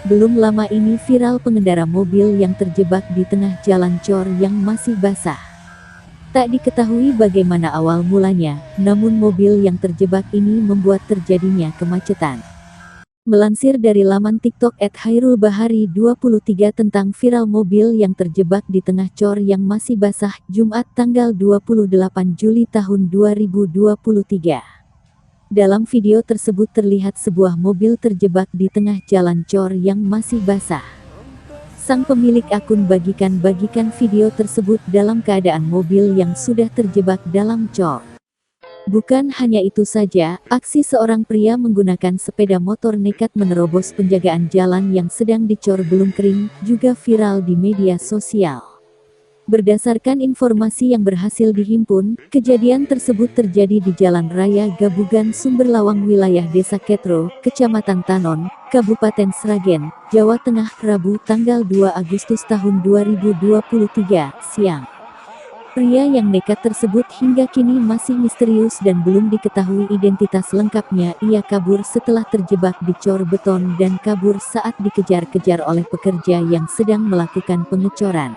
Belum lama ini viral pengendara mobil yang terjebak di tengah jalan cor yang masih basah. Tak diketahui bagaimana awal mulanya, namun mobil yang terjebak ini membuat terjadinya kemacetan. Melansir dari laman TikTok @hairulbahari23 tentang viral mobil yang terjebak di tengah cor yang masih basah, Jumat tanggal 28 Juli tahun 2023. Dalam video tersebut terlihat sebuah mobil terjebak di tengah jalan cor yang masih basah. Sang pemilik akun bagikan video tersebut dalam keadaan mobil yang sudah terjebak dalam cor. Bukan hanya itu saja, aksi seorang pria menggunakan sepeda motor nekat menerobos penjagaan jalan yang sedang dicor belum kering, juga viral di media sosial. Berdasarkan informasi yang berhasil dihimpun, kejadian tersebut terjadi di Jalan Raya Gabugan Sumberlawang wilayah Desa Ketro, Kecamatan Tanon, Kabupaten Sragen, Jawa Tengah, Rabu tanggal 2 Agustus tahun 2023, siang. Pria yang nekat tersebut hingga kini masih misterius dan belum diketahui identitas lengkapnya. Ia kabur setelah terjebak di cor beton dan kabur saat dikejar-kejar oleh pekerja yang sedang melakukan pengecoran.